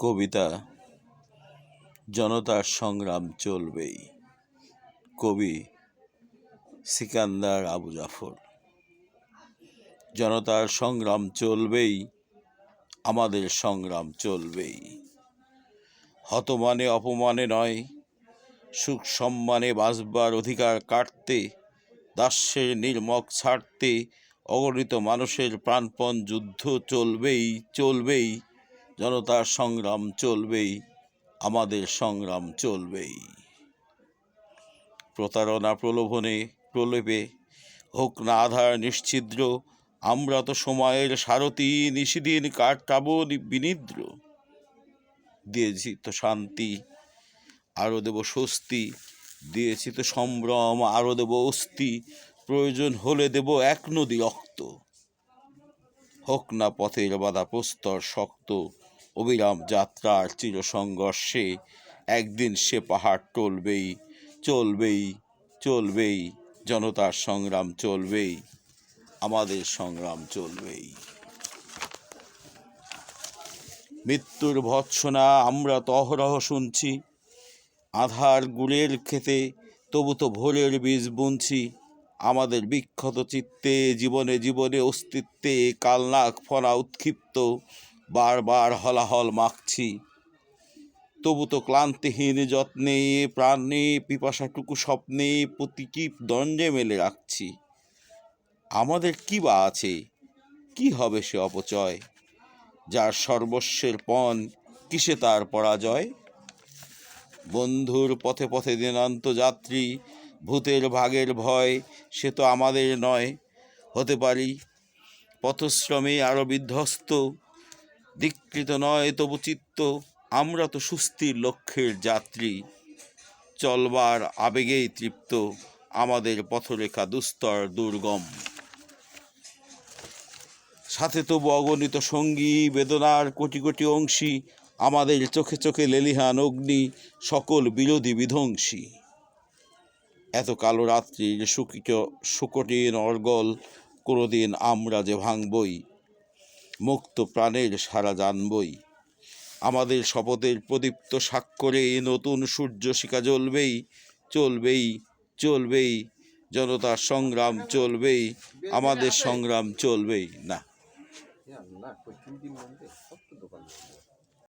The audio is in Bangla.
কবিতা জনতার সংগ্রাম চলবেই। কবি সিকান্দার আবু জাফর। জনতার সংগ্রাম চলবেই, আমাদের সংগ্রাম চলবেই। হতমানে অপমানে নয়, সুখ সম্মানে বাঁচবার অধিকার কাটতে, দাস্যের নির্মক ছাড়তে অগণিত মানুষের প্রাণপণ যুদ্ধ চলবেই চলবেই। জনতার সংগ্রাম চলবেই, আমাদের সংগ্রাম চলবেই। প্রতারণা প্রলোভনে প্রলেপে হোক না আধার নিশ্ছিদ্র, আমরা তো সময়ের সারথি, নিশিদিন কাটাবো বিনিদ্র। দিয়েছি তো শান্তি, আরও দেব স্বস্তি, দিয়েছি তো সম্ভ্রম, আরও দেব অস্তি, প্রয়োজন হলে দেব এক নদী রক্ত। হোক না পথের বাধা প্রস্তর শক্ত, অবিরাম যাত্রার চিরসংঘর্ষে একদিন সে পাহাড় টলবেই চলবেই চলবেই। জনতার সংগ্রাম চলবেই, আমাদের সংগ্রাম চলবেই। মৃত্যুর ভৎসনা আমরা তো অহরহ শুনছি, আধার গুড়ের খেতে তবু তো ভোরের বীজ বুনছি। আমাদের বিক্ষত চিত্তে জীবনে জীবনে অস্তিত্বে কালনাক ফনা উৎক্ষিপ্ত, বারবার হলাহল মাখছি। তবু তো ক্লান্তিহীন যত্নে প্রাণে পিপাসাটুকু স্বপ্নে প্রতীকী দণ্ডে মেলে রাখছি। আমাদের কি বা আছে, কি হবে সে অপচয়, যার সর্বস্বের পণ কিসে তার পরাজয়। বন্ধুর পথে পথে দিনান্ত যাত্রী, ভূতের ভাগের ভয় সে তো আমাদের নয়। হতে পারি পথশ্রমে আরো বিধ্বস্ত, ধিকৃত নয় তবু চিত্ত, আমরা তো সুস্থির লক্ষ্যের যাত্রী। চলবার আবেগেই তৃপ্ত, আমাদের পথরেখা দুস্তর দুর্গম। সাথে তবু অগণিত সঙ্গী, বেদনার কোটি কোটি অংশী, আমাদের চোখে চোখে লেলিহান অগ্নি, সকল বিরোধী বিধ্বংসী। এত কালো রাত্রির সুকটিন অর্গল কোনোদিন আমরা যে ভাঙবই, মুক্ত প্রাণের সারা জানবই। আমাদের শপথের প্রদীপ্ত স্বাক্ষরে নতুন সূর্য শিখা জ্বলবেই চলবেই চলবেই। জনতার সংগ্রাম চলবেই, আমাদের সংগ্রাম চলবেই। না